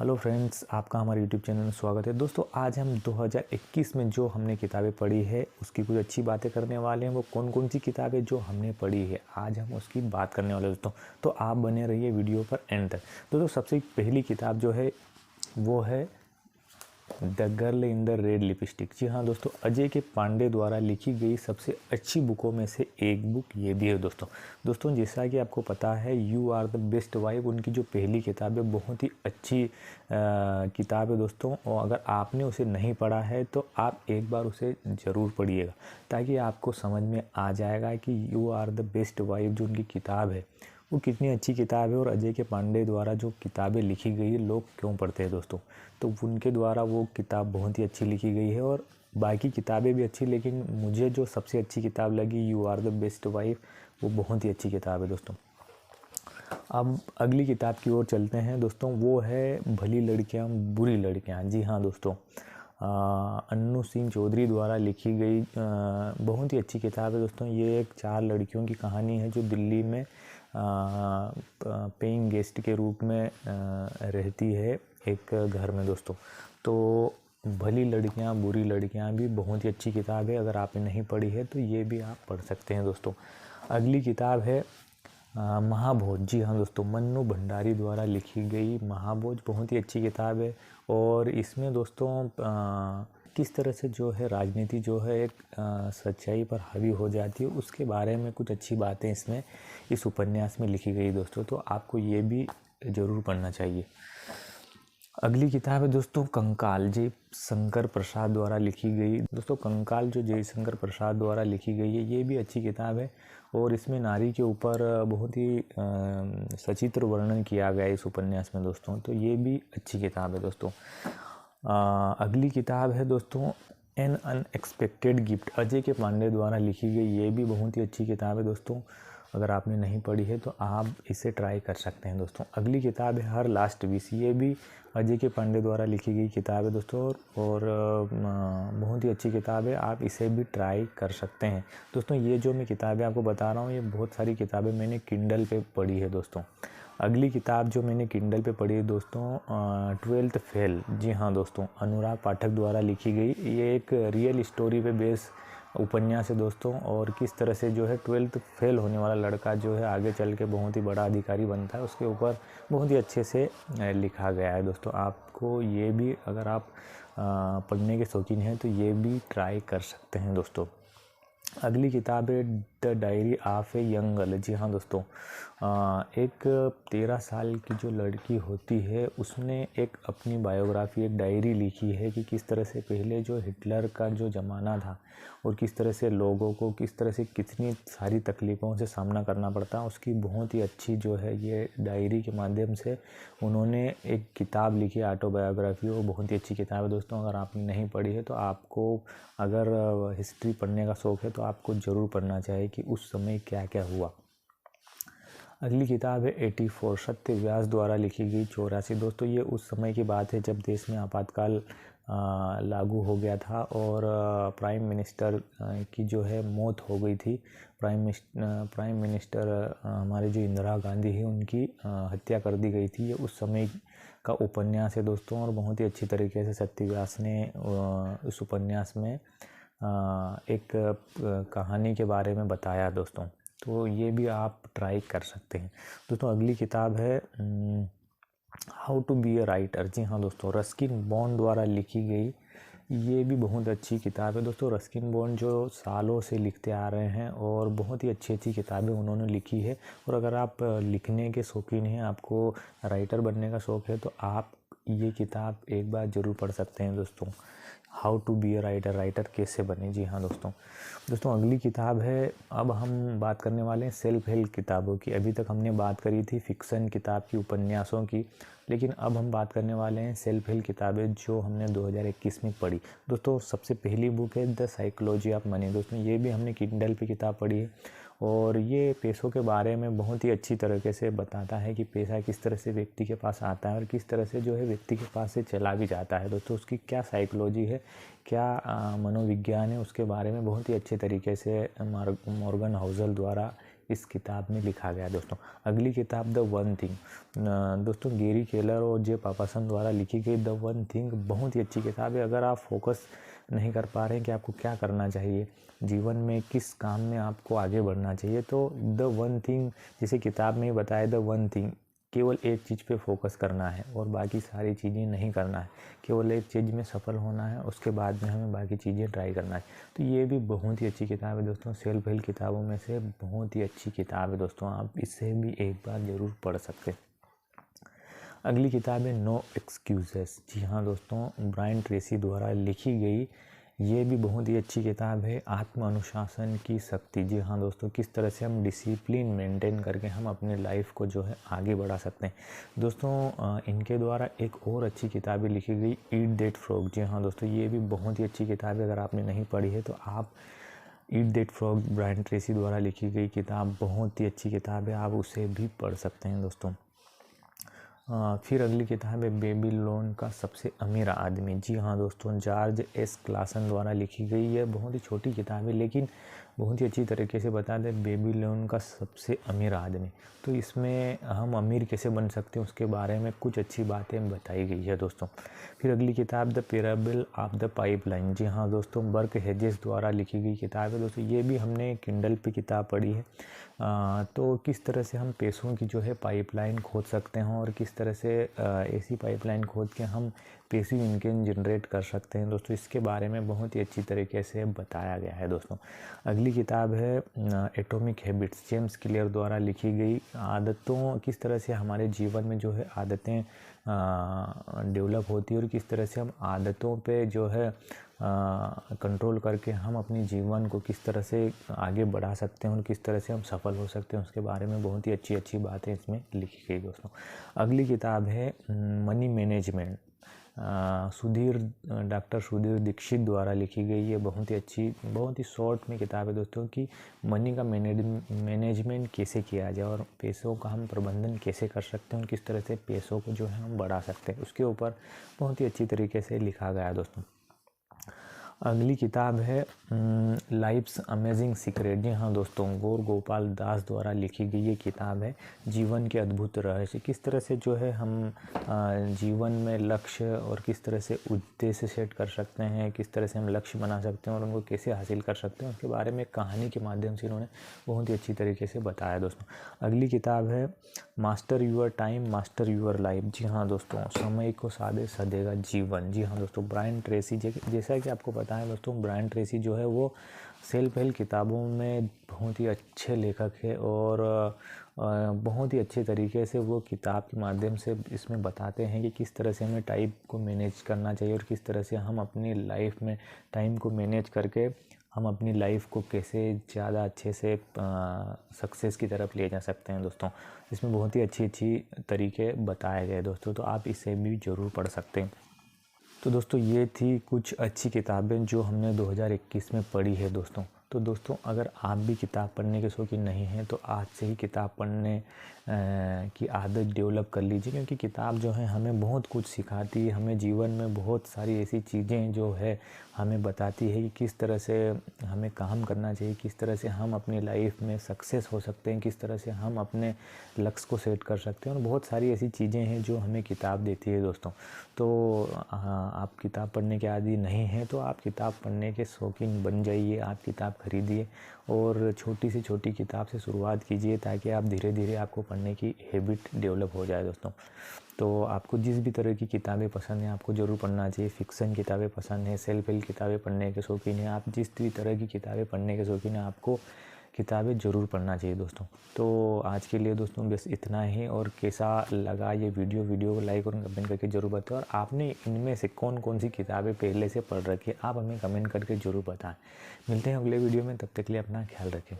Hello friends, आपका हमारे YouTube channel में स्वागत है। दोस्तों, आज हम 2021 में जो हमने किताबें पढ़ी है उसकी कुछ अच्छी बातें करने वाले हैं। वो कौन कौन सी किताबें जो हमने पढ़ी है आज हम उसकी बात करने वाले हैं दोस्तों। तो आप बने रहिए वीडियो पर एंड तक। दोस्तों, सबसे पहली किताब जो है वो है the girl in the red lipstick. जी हाँ दोस्तों, अजय के पांडे द्वारा लिखी गई सबसे अच्छी बुकों में से एक बुक ये भी है दोस्तों। जैसा कि आपको पता है, you are the best wife उनकी जो पहली किताब है बहुत ही अच्छी किताब है दोस्तों। और अगर आपने उसे नहीं पढ़ा है तो आप एक बार उसे ज़रूर पढ़िएगा, ताकि आपको समझ में आ जाएगा कि you are the best wife जो उनकी किताब है वो कितनी अच्छी किताब है। और अजय के पांडे द्वारा जो किताबें लिखी गई है लोग क्यों पढ़ते हैं दोस्तों, तो उनके द्वारा वो किताब बहुत ही अच्छी लिखी गई है। और बाकी किताबें भी अच्छी, लेकिन मुझे जो सबसे अच्छी किताब लगी you are the best wife, वो बहुत ही अच्छी किताब है दोस्तों। अब अगली किताब की ओर चलते हैं दोस्तों। वो है भली लड़कियां बुरी लड़कियां। जी हाँ दोस्तों, अन्नू सिंह चौधरी द्वारा लिखी गई बहुत ही अच्छी किताब है दोस्तों। ये एक 4 लड़कियों की कहानी है जो दिल्ली में पेइंग गेस्ट के रूप में रहती है एक घर में दोस्तों। तो भली लड़कियां बुरी लड़कियां भी बहुत ही अच्छी किताब है। अगर आपने नहीं पढ़ी है तो ये भी आप पढ़ सकते हैं दोस्तों। अगली किताब है महाभोज। जी हाँ दोस्तों, मन्नू भंडारी द्वारा लिखी गई महाभोज बहुत ही अच्छी किताब है। और इसमें दोस्तों किस तरह से जो है राजनीति जो है एक सच्चाई पर हावी हो जाती है, उसके बारे में कुछ अच्छी बातें इसमें इस उपन्यास में लिखी गई दोस्तों। तो आपको ये भी ज़रूर पढ़ना चाहिए। अगली किताब है दोस्तों कंकाल, जय शंकर प्रसाद द्वारा लिखी गई। दोस्तों, कंकाल जो जय शंकर प्रसाद द्वारा लिखी गई है ये भी अच्छी किताब है। और इसमें नारी के ऊपर बहुत ही सचित्र वर्णन किया गया है इस उपन्यास में दोस्तों। तो ये भी अच्छी किताब है दोस्तों। अगली किताब है दोस्तों एन अनएक्सपेक्टेड गिफ्ट, अजय के पांडे द्वारा लिखी गई। ये भी बहुत ही अच्छी किताब है दोस्तों। अगर आपने नहीं पढ़ी है तो आप इसे ट्राई कर सकते हैं दोस्तों। अगली किताब है हर लास्ट विश। ये भी अजय के पांडे द्वारा लिखी गई किताब है दोस्तों। और बहुत ही अच्छी किताब है, आप इसे भी ट्राई कर सकते हैं दोस्तों। ये जो मैं किताबें आपको बता रहा हूँ ये बहुत सारी किताबें मैंने किंडल पे पढ़ी है दोस्तों। अगली किताब जो मैंने किंडल पे पढ़ी है दोस्तों 12th फेल। जी हाँ दोस्तों, अनुराग पाठक द्वारा लिखी गई। ये एक रियल स्टोरी पे बेस उपन्यास है दोस्तों। और किस तरह से जो है 12th फेल होने वाला लड़का जो है आगे चल के बहुत ही बड़ा अधिकारी बनता है, उसके ऊपर बहुत ही अच्छे से लिखा गया है दोस्तों। आपको ये भी, अगर आप पढ़ने के शौकीन हैं तो ये भी ट्राई कर सकते हैं दोस्तों। अगली किताब है the diary of a young girl. जी हाँ दोस्तों, एक 13 साल की जो लड़की होती है उसने एक अपनी बायोग्राफी, एक डायरी लिखी है कि किस तरह से पहले जो हिटलर का जो ज़माना था और किस तरह से लोगों को किस तरह से कितनी सारी तकलीफ़ों से सामना करना पड़ता है। उसकी बहुत ही अच्छी जो है ये डायरी के माध्यम से उन्होंने एक किताब लिखी है, ऑटोबायोग्राफी। वो बहुत ही अच्छी किताब है दोस्तों। अगर आपने नहीं पढ़ी है तो आपको, अगर हिस्ट्री पढ़ने का शौक़ है तो आपको ज़रूर पढ़ना चाहिए कि उस समय क्या क्या हुआ। अगली किताब है 84 सत्य व्यास द्वारा लिखी गई 84। दोस्तों, ये उस समय की बात है जब देश में आपातकाल लागू हो गया था और प्राइम मिनिस्टर की जो है मौत हो गई थी। प्राइम मिनिस्टर हमारे जो इंदिरा गांधी है उनकी हत्या कर दी गई थी। ये उस समय का उपन्यास है दोस्तों। और बहुत ही अच्छी तरीके से सत्य व्यास ने इस उपन्यास में एक कहानी के बारे में बताया दोस्तों। तो ये भी आप ट्राई कर सकते हैं दोस्तों। अगली किताब है how to be a writer. जी हाँ दोस्तों, रस्किन बॉन्ड द्वारा लिखी गई। ये भी बहुत अच्छी किताब है दोस्तों। रस्किन बॉन्ड जो सालों से लिखते आ रहे हैं और बहुत ही अच्छी अच्छी किताबें उन्होंने लिखी है। और अगर आप लिखने के शौकीन हैं, आपको राइटर बनने का शौक़ है तो आप ये किताब एक बार ज़रूर पढ़ सकते हैं दोस्तों। How to be a writer, writer कैसे बने। जी हाँ दोस्तों, अगली किताब है, अब हम बात करने वाले हैं सेल्फ हेल्प किताबों की। अभी तक हमने बात करी थी फिक्सन किताब की, उपन्यासों की, लेकिन अब हम बात करने वाले हैं सेल्फ हेल्प किताबें जो हमने 2021 में पढ़ी दोस्तों। सबसे पहली बुक है द साइकोलॉजी ऑफ मनी। दोस्तों, ये भी हमने किंडल पे किताब पढ़ी है। और ये पैसों के बारे में बहुत ही अच्छी तरीके से बताता है कि पैसा किस तरह से व्यक्ति के पास आता है और किस तरह से जो है व्यक्ति के पास से चला भी जाता है दोस्तों। उसकी क्या साइकोलॉजी है, क्या मनोविज्ञान है, उसके बारे में बहुत ही अच्छे तरीके से मॉर्गन हाउसल द्वारा इस किताब में लिखा गया है दोस्तों। अगली किताब द वन थिंग, दोस्तों गैरी केलर और जे पापासन द्वारा लिखी गई द वन थिंग बहुत ही अच्छी किताब है। अगर आप फोकस नहीं कर पा रहे हैं कि आपको क्या करना चाहिए जीवन में, किस काम में आपको आगे बढ़ना चाहिए, तो द वन थिंग जैसे किताब में ही बताया, द वन थिंग केवल एक चीज़ पे फोकस करना है और बाकी सारी चीज़ें नहीं करना है, केवल एक चीज़ में सफल होना है, उसके बाद में हमें बाकी चीज़ें ट्राई करना है। तो ये भी बहुत ही अच्छी किताब है दोस्तों, सेल्फ हेल्प किताबों में से बहुत ही अच्छी किताब है दोस्तों, आप इससे भी एक बार ज़रूर पढ़ सकते हैं। अगली किताब है नो एक्सक्यूज़ेस। जी हाँ दोस्तों, ब्रायन ट्रेसी द्वारा लिखी गई ये भी बहुत ही अच्छी किताब है, आत्म अनुशासन की शक्ति। जी हाँ दोस्तों, किस तरह से हम डिसिप्लिन मेंटेन करके हम अपने लाइफ को जो है आगे बढ़ा सकते हैं। दोस्तों इनके द्वारा एक और अच्छी किताबें लिखी गई, ईट दैट फ्रॉग। जी हाँ दोस्तों, ये भी बहुत ही अच्छी किताब है, अगर आपने नहीं पढ़ी है तो आप eat that frog Brian Tracy द्वारा लिखी गई किताब बहुत ही अच्छी किताब है, आप उसे भी पढ़ सकते हैं दोस्तों। फिर अगली किताब है बेबीलोन का सबसे अमीर आदमी। जी हाँ दोस्तों, जॉर्ज एस क्लासन द्वारा लिखी गई है, बहुत ही छोटी किताब है लेकिन बहुत ही अच्छी तरीके से बता दें बेबीलोन का सबसे अमीर आदमी। तो इसमें हम अमीर कैसे बन सकते हैं उसके बारे में कुछ अच्छी बातें बताई गई है दोस्तों। फिर अगली किताब the parable of the pipeline. जी हाँ दोस्तों, बर्क हेजेस द्वारा लिखी गई किताब है दोस्तों, ये भी हमने किंडल पे किताब पढ़ी है। तो किस तरह से हम पैसों की जो है पाइपलाइन खोद सकते हैं और किस तरह से ऐसी पाइपलाइन खोद के हम पैसिव इनकम जनरेट कर सकते हैं दोस्तों, इसके बारे में बहुत ही अच्छी तरीके से बताया गया है दोस्तों। अगली किताब है एटॉमिक हैबिट्स, जेम्स क्लियर द्वारा लिखी गई आदतों, किस तरह से हमारे जीवन में जो है आदतें डेवलप होती है और किस तरह से हम आदतों पे जो है कंट्रोल करके हम अपने जीवन को किस तरह से आगे बढ़ा सकते हैं और किस तरह से हम सफल हो सकते हैं उसके बारे में बहुत ही अच्छी अच्छी बातें इसमें लिखी गई दोस्तों। अगली किताब है money management, doctor Sudhir Dikshit द्वारा लिखी गई है, बहुत ही अच्छी बहुत ही शॉर्ट में किताब है दोस्तों कि मनी का मैनेजमेंट कैसे किया जाए और पैसों का हम प्रबंधन कैसे कर सकते हैं और किस तरह से पैसों को जो है हम बढ़ा सकते हैं, उसके ऊपर बहुत ही अच्छी तरीके से लिखा गया है दोस्तों। अगली किताब है लाइफ्स अमेजिंग सीक्रेट। जी हाँ दोस्तों, गौर गोपाल दास द्वारा लिखी गई ये किताब है, जीवन के अद्भुत रहस्य, किस तरह से जो है हम जीवन में लक्ष्य और किस तरह से उद्देश्य सेट कर सकते हैं, किस तरह से हम लक्ष्य बना सकते हैं और उनको कैसे हासिल कर सकते हैं, उसके बारे में कहानी के माध्यम से इन्होंने बहुत ही अच्छी तरीके से बताया दोस्तों। अगली किताब है master your time master your life. जी हाँ दोस्तों, समय को साधे सधेगा जीवन। जी हाँ दोस्तों, ब्रायन ट्रेसी जैसा कि आपको पता है दोस्तों, ब्रायन ट्रेसी जो है वो सेल्फ हेल्प किताबों में बहुत ही अच्छे लेखक है और बहुत ही अच्छे तरीके से वो किताब के माध्यम से इसमें बताते हैं कि किस तरह से हमें टाइम को मैनेज करना चाहिए और किस तरह से हम अपनी लाइफ में टाइम को मैनेज करके हम अपनी लाइफ को कैसे ज़्यादा अच्छे से सक्सेस की तरफ ले जा सकते हैं दोस्तों। इसमें बहुत ही अच्छी अच्छी तरीके बताए गए दोस्तों, तो आप इसे भी ज़रूर पढ़ सकते हैं। तो दोस्तों ये थी कुछ अच्छी किताबें जो हमने 2021 में पढ़ी है दोस्तों। तो दोस्तों अगर आप भी किताब पढ़ने के शौकीन नहीं हैं तो आज से ही किताब पढ़ने की आदत डेवलप कर लीजिए, क्योंकि किताब जो है हमें बहुत कुछ सिखाती है, हमें जीवन में बहुत सारी ऐसी चीज़ें जो है हमें बताती है कि किस तरह से हमें काम करना चाहिए, किस तरह से हम अपनी लाइफ में सक्सेस हो सकते हैं, किस तरह से हम अपने लक्ष्य को सेट कर सकते हैं और बहुत सारी ऐसी चीज़ें हैं जो हमें किताब देती है दोस्तों। तो आप किताब पढ़ने के आदी नहीं हैं तो आप किताब पढ़ने के शौकीन बन जाइए, आप किताब खरीदिए और छोटी से छोटी किताब से शुरुआत कीजिए ताकि आप धीरे धीरे आपको पढ़ने की हैबिट डेवलप हो जाए दोस्तों। तो आपको जिस भी तरह की किताबें पसंद हैं आपको ज़रूर पढ़ना चाहिए। फ़िक्शन किताबें पसंद है, सेल्फ हेल्प किताबें पढ़ने के शौकीन हैं, आप जिस भी तरह की किताबें पढ़ने के शौकीन हैं आपको किताबें ज़रूर पढ़ना चाहिए दोस्तों। तो आज के लिए दोस्तों बस इतना ही, और कैसा लगा ये वीडियो को लाइक और कमेंट करके ज़रूर बताएं और आपने इनमें से कौन कौन सी किताबें पहले से पढ़ रखी है आप हमें कमेंट करके ज़रूर बताएं। मिलते हैं अगले वीडियो में, तब तक के लिए अपना ख्याल रखें।